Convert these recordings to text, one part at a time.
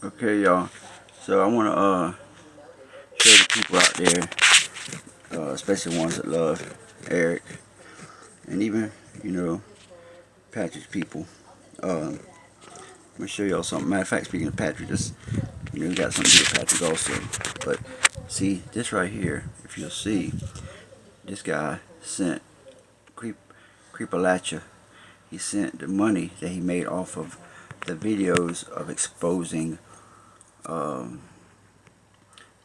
Okay, y'all. So I want to show the people out there, especially ones that love Eric, and even Patrick's people. I'm gonna show y'all something. Matter of fact, speaking of Patrick, this got something to do with Patrick also. But see this right here. If you'll see, this guy sent Creepalacha. He sent the money that he made off of the videos of exposing um,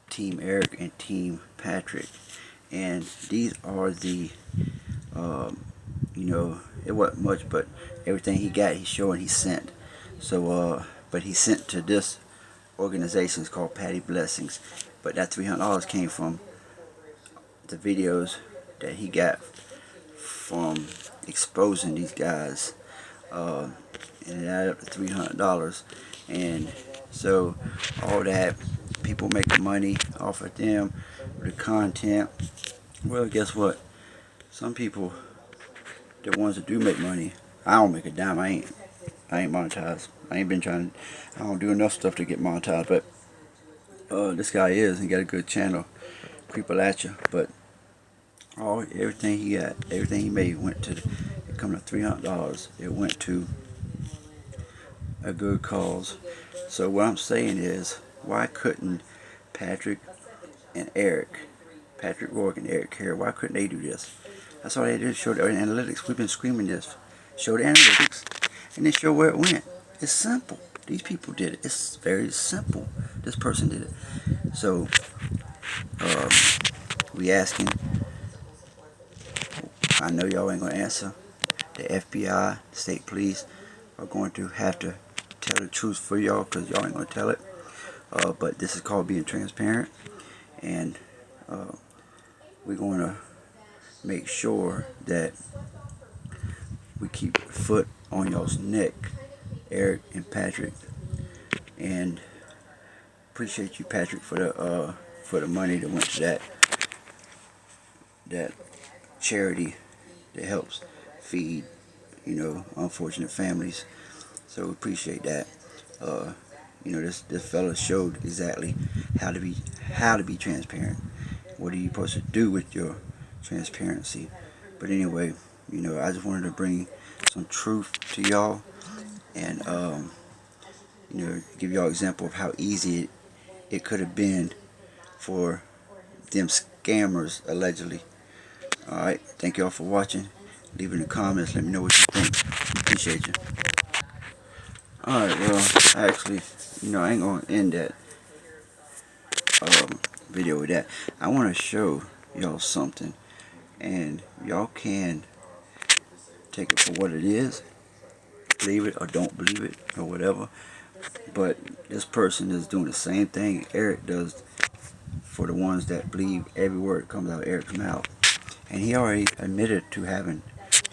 Team Eric and Team Patrick, and these are the it wasn't much, but everything he got, he's showing he sent. So but he sent to this organization. It's called Patty Blessings, but that $300 came from the videos that he got from exposing these guys, and it added up to $300. And so all that, people making money off of them, the content. Well, guess what? Some people, the ones that do make money, I don't make a dime. I ain't monetized. I ain't been trying. I don't do enough stuff to get monetized. But this guy is. He got a good channel, Creepalacha. But everything he got, everything he made went to. It come to $300. It went to a good cause. So what I'm saying is, why couldn't Patrick and Eric, Patrick Roark and ericcarroll, why couldn't they do this? That's all they did, show the analytics. We've been screaming this. Show the analytics and then show where it went. It's simple. These people did it. It's very simple. This person did it. So um, we asking, I know y'all ain't gonna answer. The FBI, state police are going to have to tell the truth for y'all, because y'all ain't gonna tell it. But this is called being transparent, and we're going to make sure that we keep a foot on y'all's neck, Eric and Patrick. And appreciate you, Patrick, for the money that went to that charity that helps feed unfortunate families. So we appreciate that. This fella showed exactly how to be transparent. What are you supposed to do with your transparency? But anyway, I just wanted to bring some truth to y'all, and give y'all an example of how easy it could have been for them scammers, allegedly. Alright, thank y'all for watching. Leave it in the comments, let me know what you think. Appreciate you. Alright, well, actually, I ain't gonna end that video with that. I want to show y'all something, and y'all can take it for what it is, believe it or don't believe it or whatever. But this person is doing the same thing Eric does for the ones that believe every word that comes out of Eric's mouth. And he already admitted to having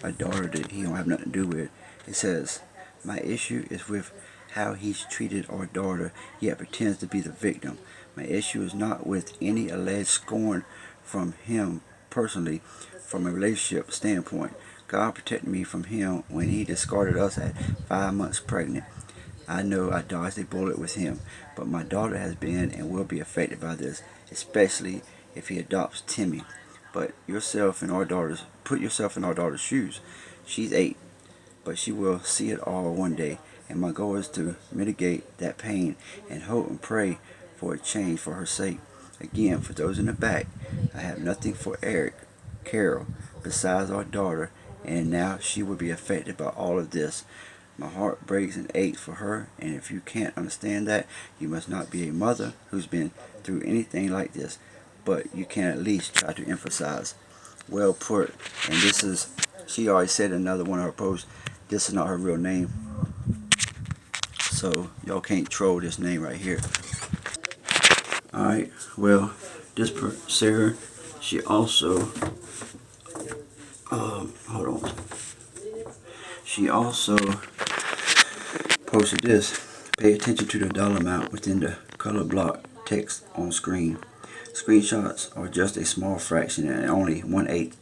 a daughter that he don't have nothing to do with. It says, my issue is with how he's treated our daughter, yet pretends to be the victim. My issue is not with any alleged scorn from him personally, from a relationship standpoint. God protected me from him when he discarded us at 5 months pregnant. I know I dodged a bullet with him, but my daughter has been and will be affected by this, especially if he adopts Timmy. But put yourself in our daughter's shoes. She's 8, but she will see it all one day, and my goal is to mitigate that pain and hope and pray for a change for her sake. Again, for those in the back, I have nothing for ericcarroll besides our daughter, and now she will be affected by all of this. My heart breaks and aches for her, and if you can't understand that, you must not be a mother who's been through anything like this, but you can at least try to emphasize. Well put. And this is, she already said in another one of her posts, this is not her real name, so y'all can't troll this name right here. Alright, well, this Sarah, she also hold on, she also posted this. Pay attention to the dollar amount within the color block text on screen. Screenshots are just a small fraction and only 1/8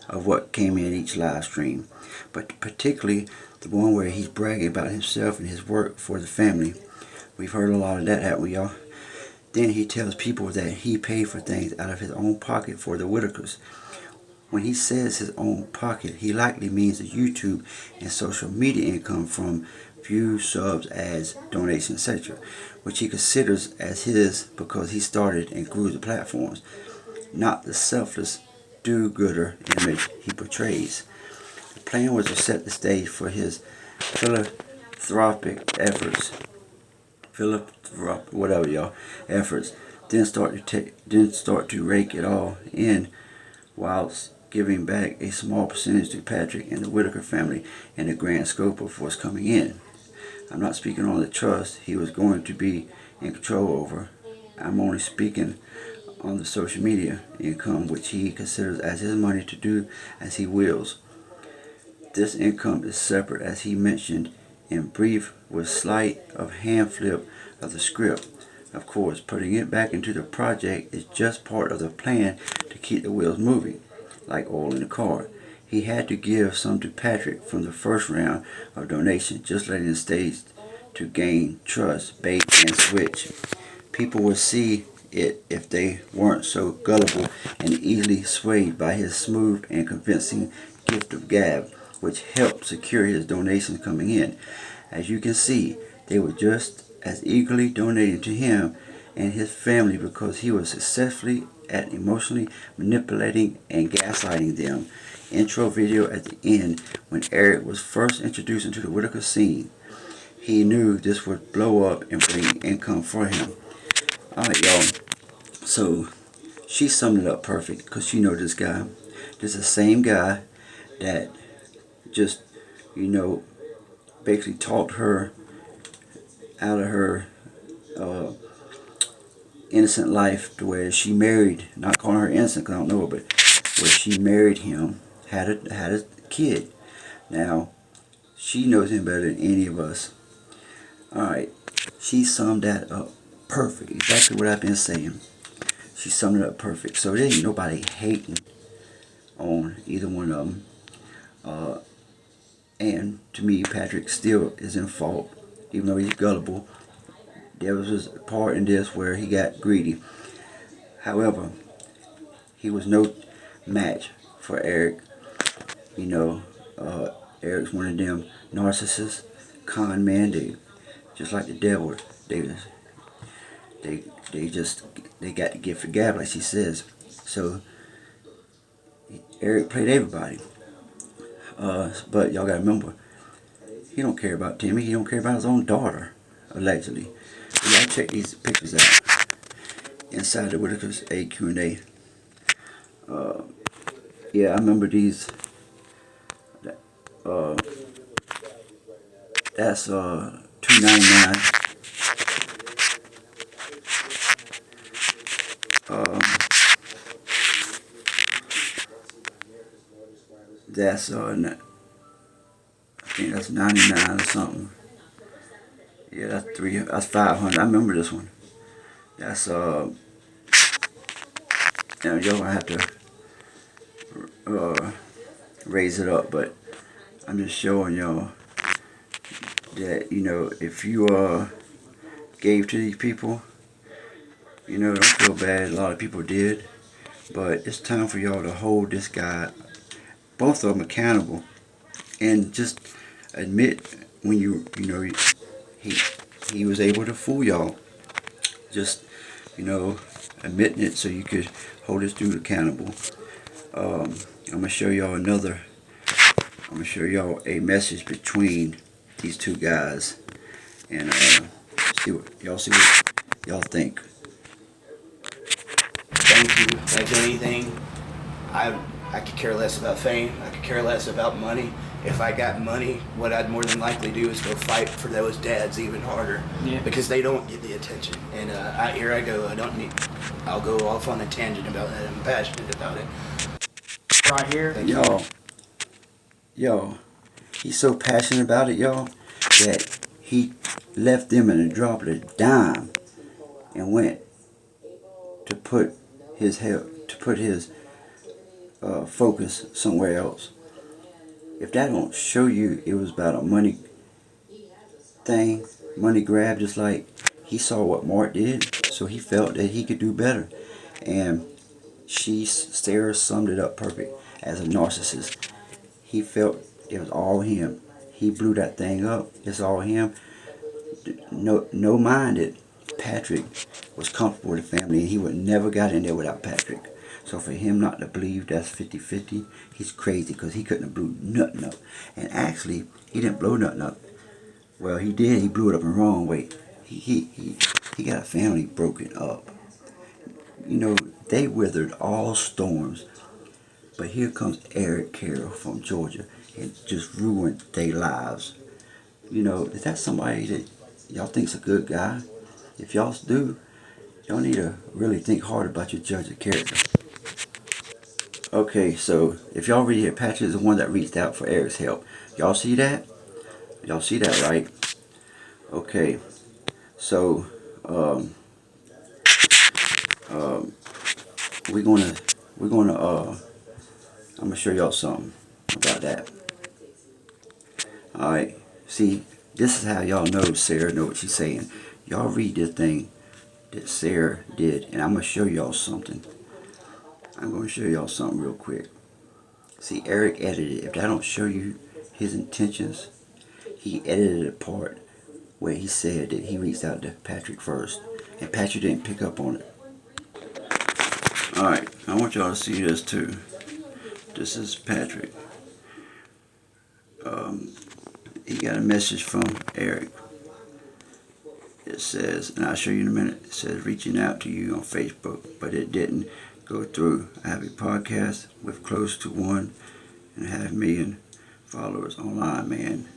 of what came in each live stream. But particularly The one where he's bragging about himself and his work for the family. We've heard a lot of that, haven't we, y'all? Then he tells people that he paid for things out of his own pocket for the Whittakers. When he says his own pocket, he likely means the YouTube and social media income from views, subs, ads, donations, etc., which he considers as his because he started and grew the platforms, not the selfless do-gooder image he portrays. The plan was to set the stage for his philanthropic efforts, whatever y'all, efforts, then start to rake it all in whilst giving back a small percentage to Patrick and the Whittaker family in the grand scope of what's coming in. I'm not speaking on the trust he was going to be in control over. I'm only speaking on the social media income, which he considers as his money to do as he wills. This income is separate, as he mentioned in brief, with slight of hand flip of the script. Of course, putting it back into the project is just part of the plan to keep the wheels moving, like oil in the car. He had to give some to Patrick from the first round of donations, just letting the stage to gain trust, bait and switch. People would see it if they weren't so gullible and easily swayed by his smooth and convincing gift of gab, which helped secure his donations coming in. As you can see, they were just as eagerly donating to him and his family because he was successfully at emotionally manipulating and gaslighting them. Intro video at the end, when Eric was first introduced into the Whittaker scene. He knew this would blow up and bring income for him. Alright, y'all. So, she summed it up perfect because you know this guy. This is the same guy that just, basically talked her out of her innocent life to where she married, not calling her innocent because I don't know her, but where she married him, had a kid. Now, she knows him better than any of us. Alright, she summed that up perfect, exactly what I've been saying. She summed it up perfect. So there ain't nobody hating on either one of them. And to me, Patrick still is in fault, even though he's gullible. There was a part in this where he got greedy. However, he was no match for Eric. Eric's one of them narcissists, con man. They just like the devil. They got the gift of gab, like she says. So Eric played everybody. But y'all gotta remember, he don't care about Timmy. He don't care about his own daughter, allegedly. But y'all check these pictures out inside the Whittaker's Q&A. Yeah, I remember these. That's $2.99. That's I think that's 99 or something. Yeah, that's 500. I remember this one. That's y'all gonna have to raise it up, but I'm just showing y'all that if you gave to these people, don't feel bad. A lot of people did, but it's time for y'all to hold this guy, both of them, accountable, and just admit when he was able to fool y'all. Just admitting it so you could hold this dude accountable. I'm gonna show y'all a message between these two guys, and see what y'all think. Thank you. Like anything, I could care less about fame. I could care less about money. If I got money, what I'd more than likely do is go fight for those dads even harder. Yeah. Because they don't get the attention. And here I go. I'll go off on a tangent about that. I'm passionate about it. Right here. Yo, he's so passionate about it, y'all, that he left them in a drop of a dime and went to put his focus somewhere else. If that don't show you it was about a money thing, money grab, just like he saw what Mark did, so he felt that he could do better. And Sarah summed it up perfect. As a narcissist, he felt it was all him. He blew that thing up. It's all him. No mind that Patrick was comfortable with the family and he would never got in there without Patrick. So for him not to believe that's 50-50, he's crazy, because he couldn't have blew nothing up. And actually, he didn't blow nothing up. Well, he did. He blew it up in the wrong way. He got a family broken up. You know, they weathered all storms. But here comes Eric Carroll from Georgia and just ruined their lives. You know, is that somebody that y'all think's a good guy? If y'all do, y'all need to really think hard about your judge of character. Okay, so if y'all read here, Patrick is the one that reached out for Eric's help. Y'all see that? Y'all see that, right? Okay, so we're gonna I'm gonna show y'all something about that. All right, see, this is how y'all know Sarah know what she's saying. Y'all read this thing that Sarah did, and I'm gonna show y'all something. I'm gonna show y'all something real quick. See, Eric edited. If that don't show you his intentions, he edited a part where he said that he reached out to Patrick first, and Patrick didn't pick up on it. Alright, I want y'all to see this too. This is Patrick. He got a message from Eric. It says, and I'll show you in a minute, it says reaching out to you on Facebook, but it didn't go through. I have a podcast with close to 1.5 million followers online, man.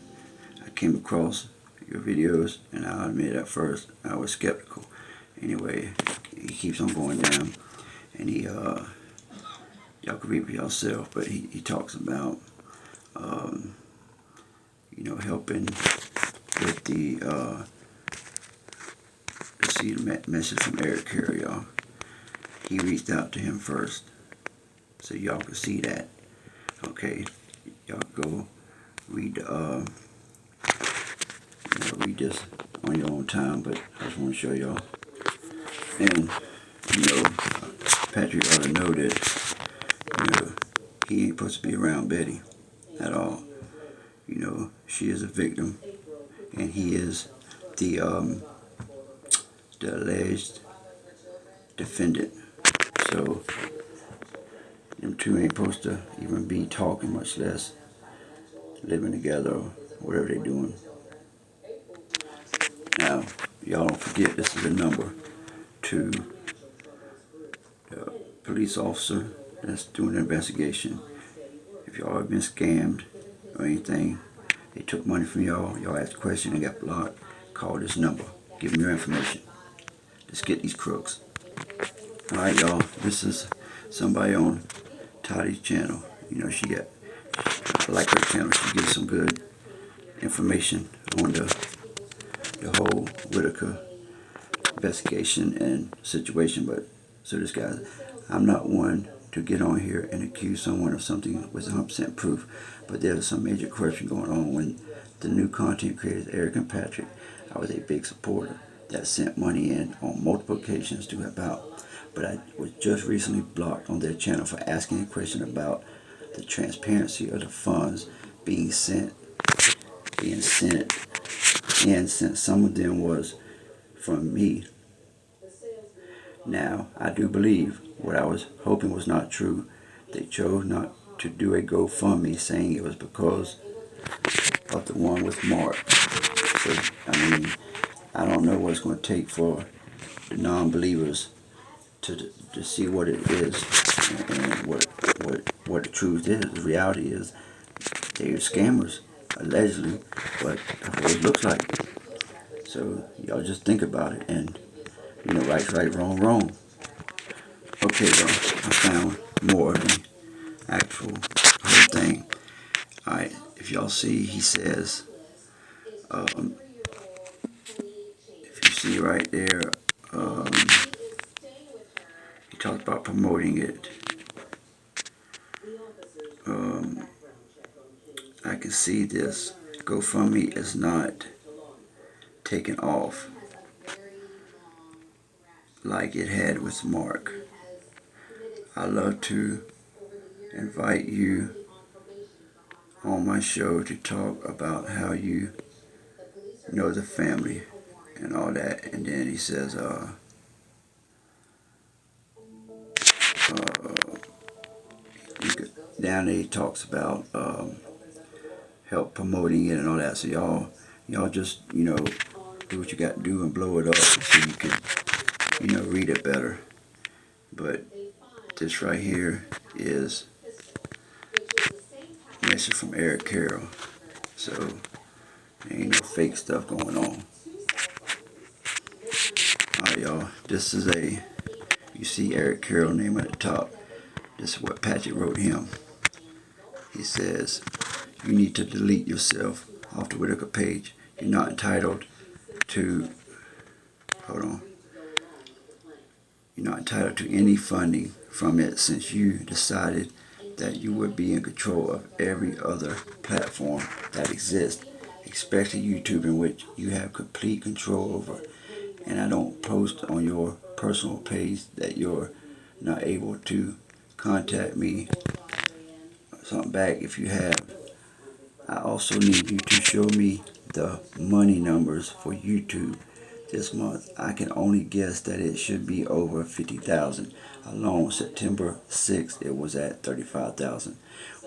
I came across your videos, and I'll admit at first I was skeptical. Anyway, he keeps on going down, and y'all can read for yourself, but he talks about, you know, helping with the, let's see the message from Eric here, y'all. He reached out to him first, so y'all can see that. Okay, y'all go read read this on your own time, but I just want to show y'all. And you know, Patrick ought to know that, you know, he ain't supposed to be around Betty at all. You know, she is a victim, and he is the alleged defendant. So them two ain't supposed to even be talking, much less living together or whatever they doing. Now, y'all don't forget, this is a number to the police officer that's doing the investigation. If y'all have been scammed or anything, they took money from y'all asked a question and got blocked, call this number. Give them your information. Let's get these crooks. Alright, y'all, this is somebody on Toddy's channel. You know, I like her channel. She gives some good information on the whole Whittaker investigation and situation. But so this guy, I'm not one to get on here and accuse someone of something with 100% proof, but there's some major corruption going on. When the new content creators, Eric and Patrick, I was a big supporter that sent money in on multiple occasions to help out, but I was just recently blocked on their channel for asking a question about the transparency of the funds being sent, and since some of them was from me. Now, I do believe what I was hoping was not true. They chose not to do a GoFundMe, saying it was because of the one with Mark. So, I mean, I don't know what it's going to take for the non-believers to see what it is and what the truth is. The reality is they're scammers, allegedly, but that's what it looks like. So y'all just think about it, and you know, right's right, wrong, wrong. Okay, though, I found more of the actual whole thing. Alright, if y'all see, he says, if you see right there, he talks about promoting it. can see this GoFundMe is not taken off like it had with Mark. I love to invite you on my show to talk about how you know the family and all that. And then he says, down there he talks about help promoting it and all that. So y'all just, do what you got to do and blow it up so you can, read it better. But this right here is a message from Eric Carroll. So there ain't no fake stuff going on. Alright, y'all. This is you see Eric Carroll name at the top. This is what Patrick wrote him. He says, you need to delete yourself off the Whittaker page. You're not entitled to, you're not entitled to any funding from it since you decided that you would be in control of every other platform that exists, especially YouTube, in which you have complete control over. And I don't post on your personal page that you're not able to contact me something back if you have. I also need you to show me the money numbers for YouTube this month. I can only guess that it should be over 50,000. Alone September 6th it was at 35,000.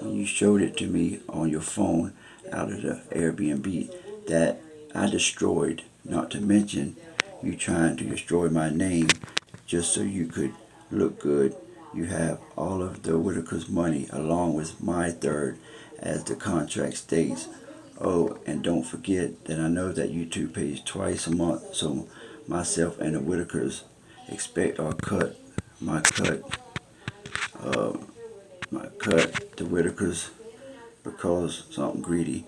When you showed it to me on your phone out of the Airbnb that I destroyed, not to mention you trying to destroy my name just so you could look good. You have all of the Whittakers' money along with my third as the contract states. Oh, and don't forget that I know that YouTube pays twice a month, so myself and the Whittakers expect our cut, my cut, the Whittakers, because something greedy,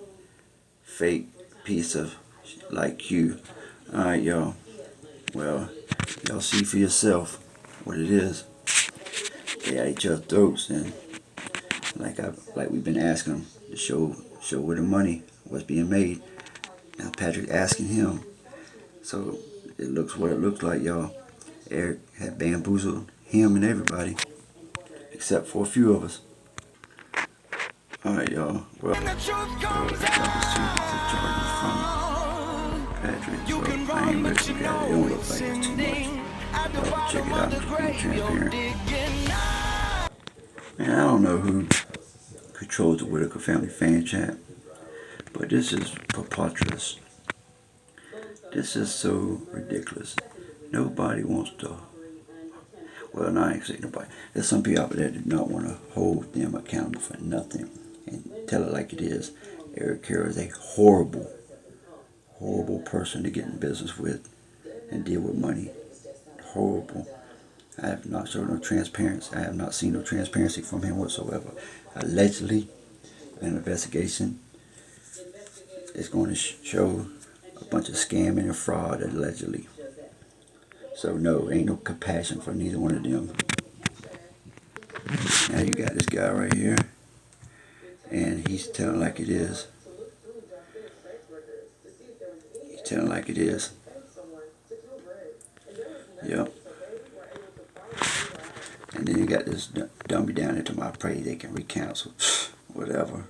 fake piece of like you. Alright, y'all. Well, y'all see for yourself what it is. They at each other's throats, and like we've been asking them to show where the money was being made. Now Patrick asking him, so it looks what it looks like, y'all. Eric had bamboozled him and everybody, except for a few of us. Alright, y'all. Well, y'all can see the charges from Patrick, so I ain't ready to look at it. It don't look like it's too much. Y'all can check it out and be transparent. Man, I don't know who controls the Whittaker family fan chat, but this is preposterous. This is so ridiculous. Nobody wants to, well, no, I ain't saying nobody. There's some people out there that do not want to hold them accountable for nothing and tell it like it is. Eric Carroll is a horrible, horrible person to get in business with and deal with money. Horrible. I have not shown no transparency. I have not seen no transparency from him whatsoever. Allegedly, an investigation is going to show a bunch of scamming and fraud, allegedly. So no, ain't no compassion for neither one of them. Now you got this guy right here, and he's telling like it is. He's telling like it is. Yep. And then you got this dummy down there to my pray they can recancel. Whatever.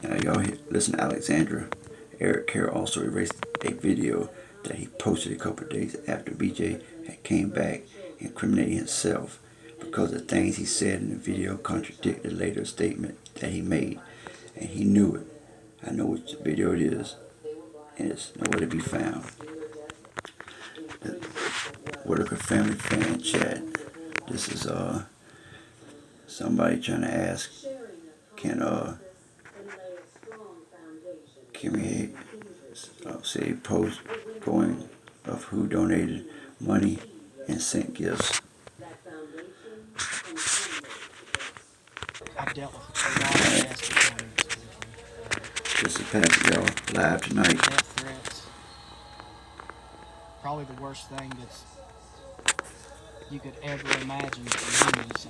Now y'all listen to Alexandra. Eric Carroll also erased a video that he posted a couple of days after BJ had came back incriminating himself because the things he said in the video contradicted the later statement that he made. And he knew it. I know which video it is. And it's nowhere to be found. The Whittaker family fan chat. This is somebody trying to ask, can we say a post going of who donated money and sent gifts. I've dealt with a lot of nasty things. This is Patrick, y'all, live tonight. Death threats. Probably the worst thing that's you could ever imagine for humans,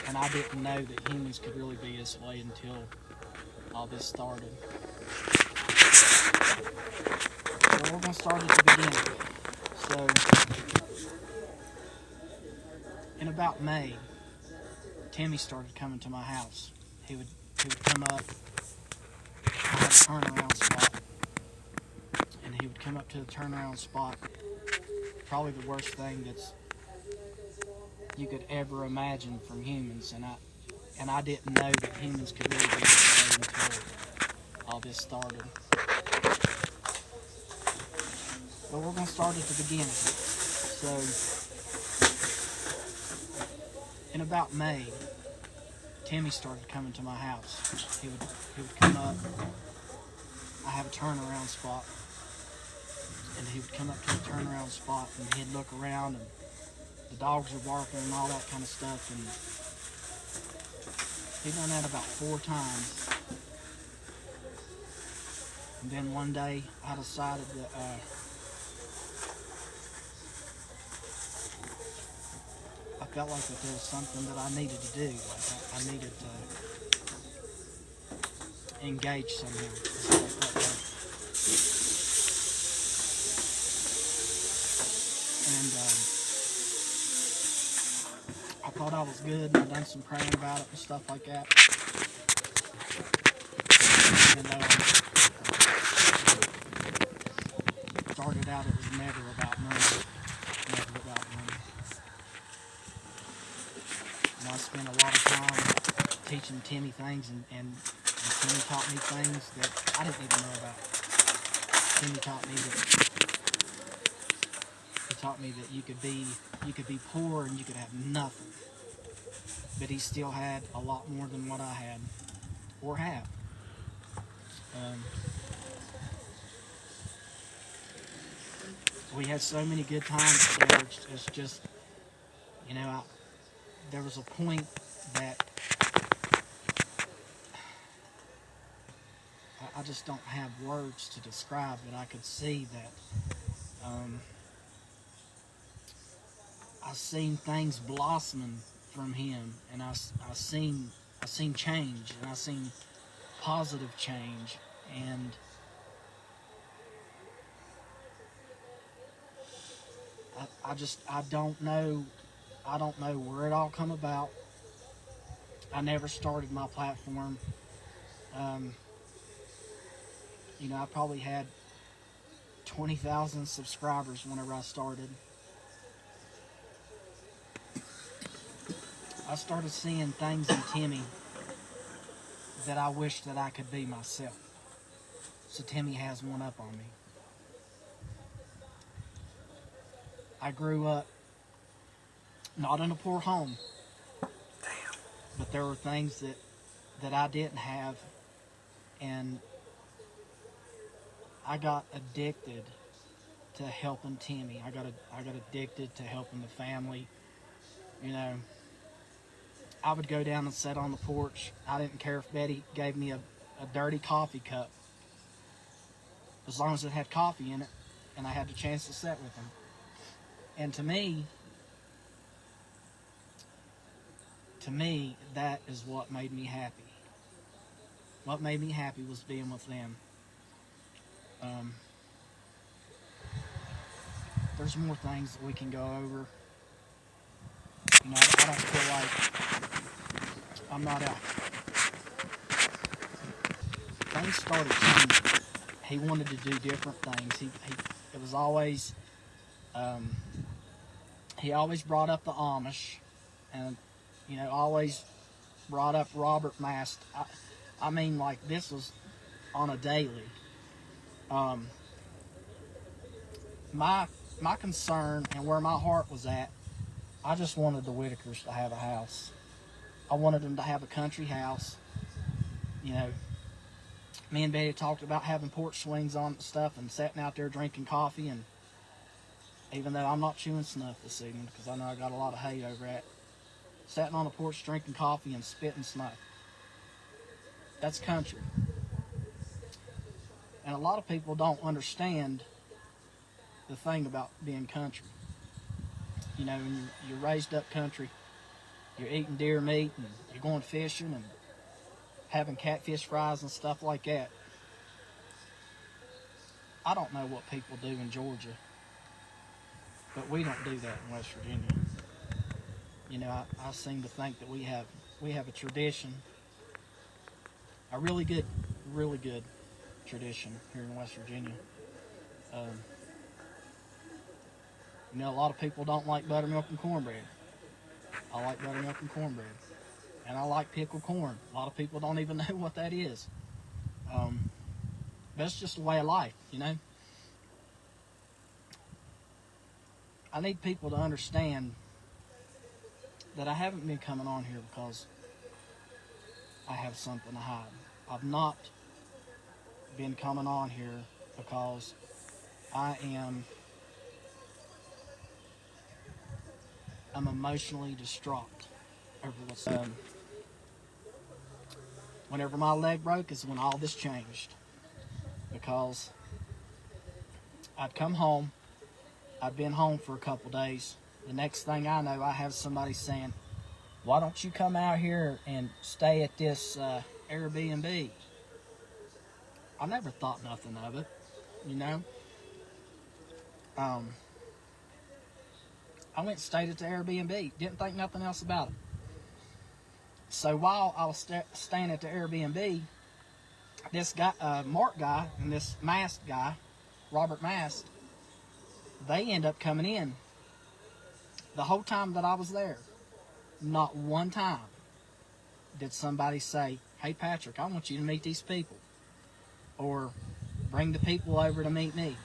and I didn't know that humans could really be this way until all this started. So we're going to start at the beginning. So, in about May, Timmy started coming to my house. He would come up. I had a turnaround spot, and he would come up to the turnaround spot. Probably the worst thing that's you could ever imagine from humans, and I didn't know that humans could really be this way until all this started. But we're gonna start at the beginning. So, in about May, Timmy started coming to my house. He would come up. I have a turnaround spot, and he would come up to the turnaround spot, and he'd look around, and the dogs were barking and all that kind of stuff, and he done that about 4 times. And then one day, I decided that I felt like that there was something that I needed to do. Like I needed to engage somehow. And I thought I was good, and I done some praying about it and stuff like that. And started out, it was never about money. Never about money. And I spent a lot of time teaching Timmy things, and Timmy taught me things that I didn't even know about. Timmy taught me that you could be poor and you could have nothing, but he still had a lot more than what I had or have. We had so many good times together. It's just, there was a point that I just don't have words to describe, but I could see that I seen things blossoming from him, and I seen change, and I seen positive change, and I don't know where it all come about. I never started my platform. I probably had 20,000 subscribers whenever I started. I started seeing things in Timmy that I wish that I could be myself. So Timmy has one up on me. I grew up not in a poor home. But there were things that I didn't have, and I got addicted to helping Timmy. I got addicted to helping the family. I would go down and sit on the porch. I didn't care if Betty gave me a dirty coffee cup, as long as it had coffee in it, and I had the chance to sit with him. And to me, that is what made me happy. What made me happy was being with them. There's more things that we can go over. I don't feel like I'm not out. Things started changing. He wanted to do different things. It was always, he always brought up the Amish, and always brought up Robert Mast. I mean, like, this was on a daily. My concern and where my heart was at, I just wanted the Whittakers to have a house. I wanted them to have a country house. Me and Betty talked about having porch swings on and stuff, and sitting out there drinking coffee, and even though I'm not chewing snuff this evening because I know I got a lot of hate over it, sitting on the porch drinking coffee and spitting snuff. That's country. And a lot of people don't understand the thing about being country. When you're raised up country, you're eating deer meat and you're going fishing, and having catfish fries and stuff like that. I don't know what people do in Georgia, but we don't do that in West Virginia. You know, I seem to think that we have a tradition, a really good tradition here in West Virginia. Um, you know, a lot of people don't like buttermilk and cornbread. I like buttermilk and cornbread, and I like pickled corn. A lot of people don't even know what that is. That's just a way of life, you know. I need people to understand that I haven't been coming on here because I have something to hide. I've not been coming on here because I'm emotionally distraught over what's whenever my leg broke is when all this changed, because I'd come home, I'd been home for a couple days. The next thing I know, I have somebody saying, why don't you come out here and stay at this Airbnb? I never thought nothing of it, you know. I went and stayed at the Airbnb, didn't think nothing else about it. So while I was staying at the Airbnb, this guy, Mark guy, and this Mast guy, Robert Mast, they end up coming in. The whole time that I was there, not one time did somebody say, hey Patrick, I want you to meet these people, or bring the people over to meet me.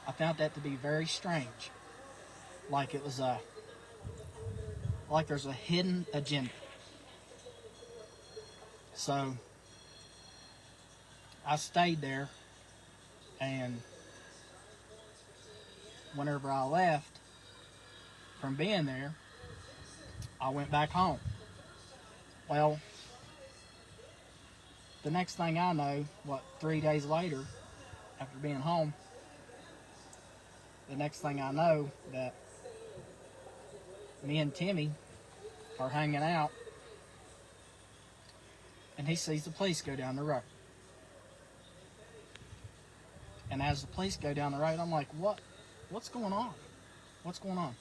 I found that to be very strange. Like it was like there's a hidden agenda. So I stayed there, and whenever I left from being there, I went back home. Well, the next thing I know, 3 days later, after being home, the next thing I know that me and Timmy are hanging out, and he sees the police go down the road. And as the police go down the road, I'm like, what's going on? What's going on?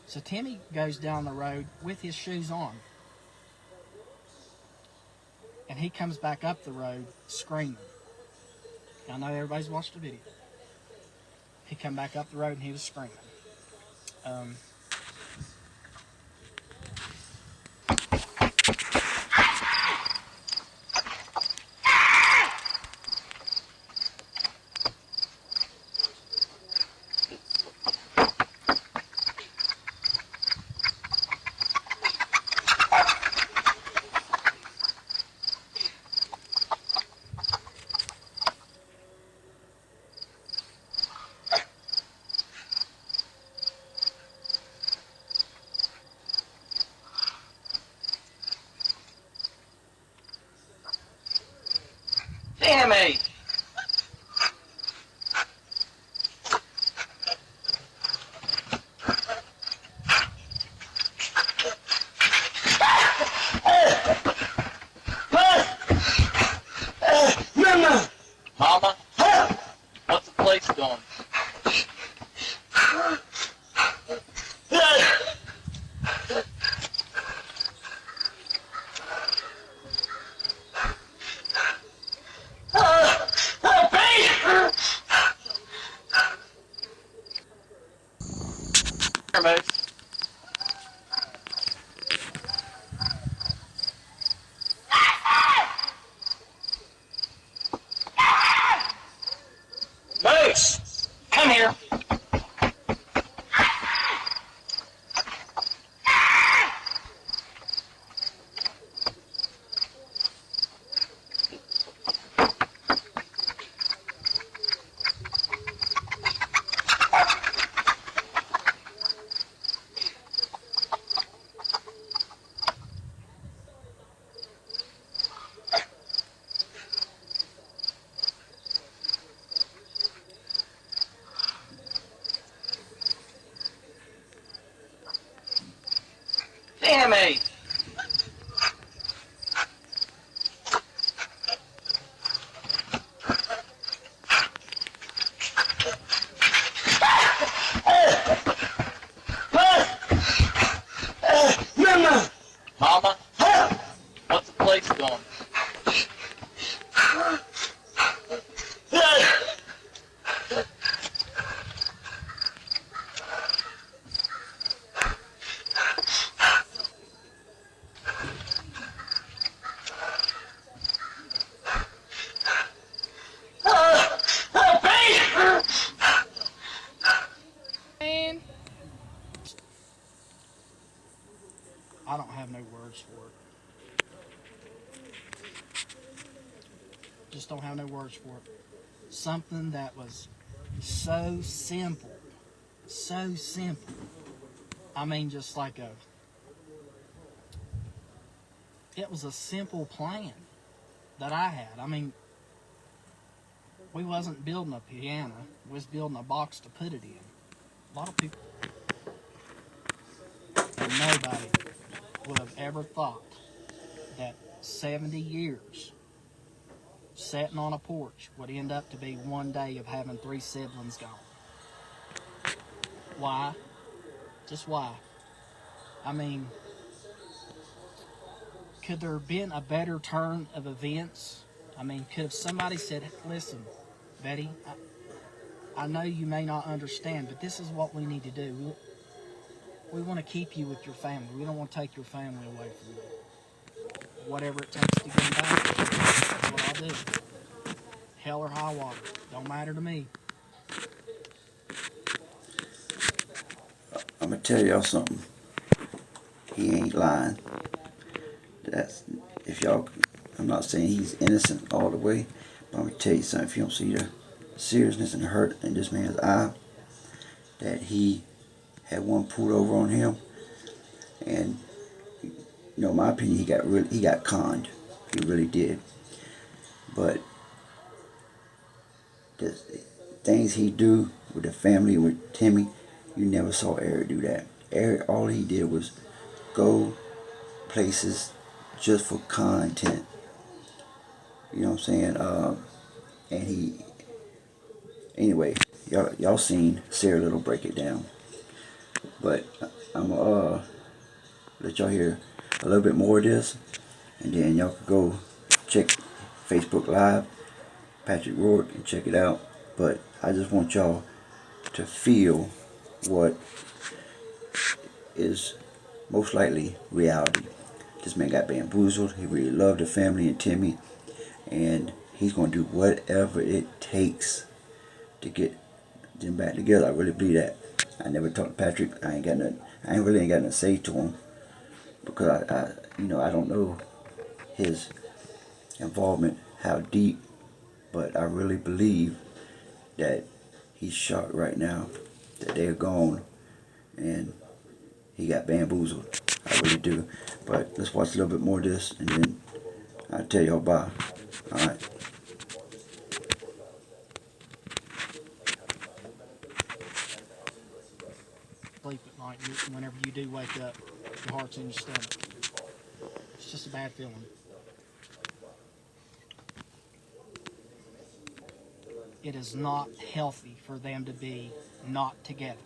So Timmy goes down the road with his shoes on. And he comes back up the road screaming. I know everybody's watched the video. He come back up the road and he was screaming. Damn it! Mama? What's the place doing? Moose! Come here! Damn it! words for it. Just don't have no words for it. Something that was so simple. So simple. I mean, just like it was a simple plan that I had. I mean, we wasn't building a piano. We was building a box to put it in. A lot of people, and nobody would have ever thought that 70 years sitting on a porch would end up to be one day of having 3 siblings gone. Why? Just why? I mean, could there have been a better turn of events? I mean, could have somebody said, listen, Betty, I know you may not understand, but this is what we need to do. We want to keep you with your family. We don't want to take your family away from you. Whatever it takes to get them back, that's what I'll do. Hell or high water. Don't matter to me. I'm gonna tell y'all something. He ain't lying. That's if y'all. I'm not saying he's innocent all the way, but I'm gonna tell you something. If you don't see the seriousness and the hurt in this man's eye, that he had one pulled over on him, and you know, in my opinion, he got conned. He really did. But the things he do with the family, with Timmy, you never saw Eric do that. Eric, all he did was go places just for content. You know what I'm saying? And he, anyway, y'all seen Sarah Little break it down. But I'm gonna let y'all hear a little bit more of this, and then y'all can go check Facebook Live, Patrick Roark, and check it out. But I just want y'all to feel what is most likely reality. This man got bamboozled. He really loved the family and Timmy, and he's gonna do whatever it takes to get them back together. I really believe that. I never talked to Patrick. I ain't got nothing to say to him, because I don't know his involvement, how deep, but I really believe that he's shocked right now that they're gone and he got bamboozled. I really do. But let's watch a little bit more of this, and then I'll tell y'all bye. Alright. Sleep at night, whenever you do wake up, your heart's in your stomach. It's just a bad feeling. It is not healthy for them to be not together.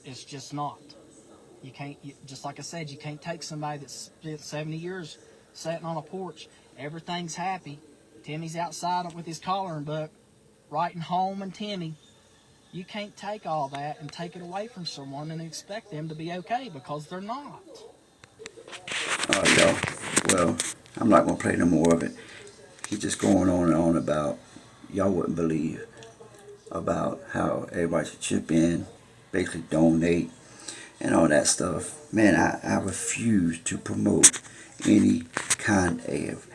It's just not. You can't, just like I said, you can't take somebody that's spent 70 years sitting on a porch. Everything's happy. Timmy's outside with his collaring book, writing home and Timmy. You can't take all that and take it away from someone and expect them to be okay, because they're not. Alright, y'all. Well, I'm not going to play no more of it. He's just going on and on about, y'all wouldn't believe, about how everybody should chip in, basically donate, and all that stuff. Man, I refuse to promote any kind of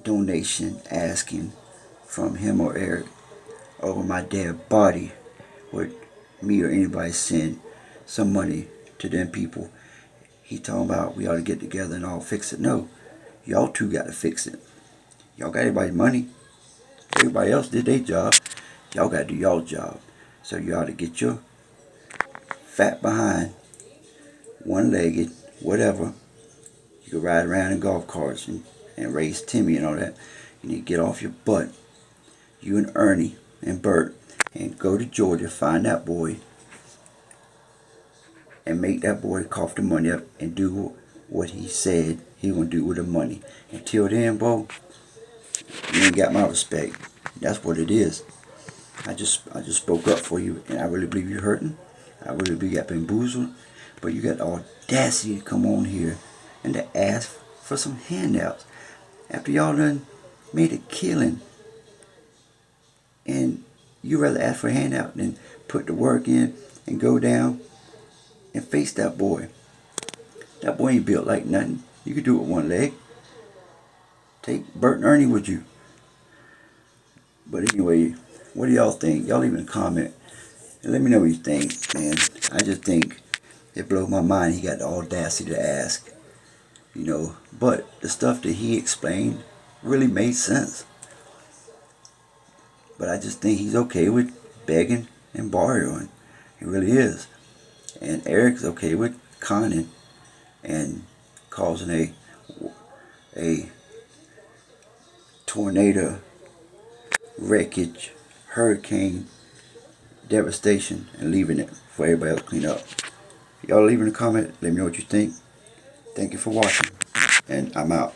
donation asking from him or Eric over my dead body. Would me or anybody send some money to them people? He talking about we ought to get together and all fix it. No, y'all two got to fix it. Y'all got everybody's money. Everybody else did their job. Y'all got to do y'all job. So you ought to get your fat behind, one-legged, whatever. You can ride around in golf carts and race Timmy and all that. You need to get off your butt, you and Ernie and Bert, and go to Georgia, find that boy, and make that boy cough the money up and do what he said he gonna do with the money. Until then, bro, you ain't got my respect. That's what it is. I just spoke up for you, and I really believe you're hurting. I really believe you got bamboozled, but you got the audacity to come on here and to ask for some handouts after y'all done made a killing. And you rather ask for a handout than put the work in and go down and face that boy. That boy ain't built like nothing. You could do it with one leg. Take Bert and Ernie with you. But anyway, what do y'all think? Y'all leave in a comment and let me know what you think, man. I just think it blows my mind he got the audacity to ask, you know. But the stuff that he explained really made sense. But I just think he's okay with begging and borrowing. He really is. And Eric's okay with conning and causing a tornado, wreckage, hurricane, devastation, and leaving it for everybody else to clean up. Y'all leave in a comment. Let me know what you think. Thank you for watching, and I'm out.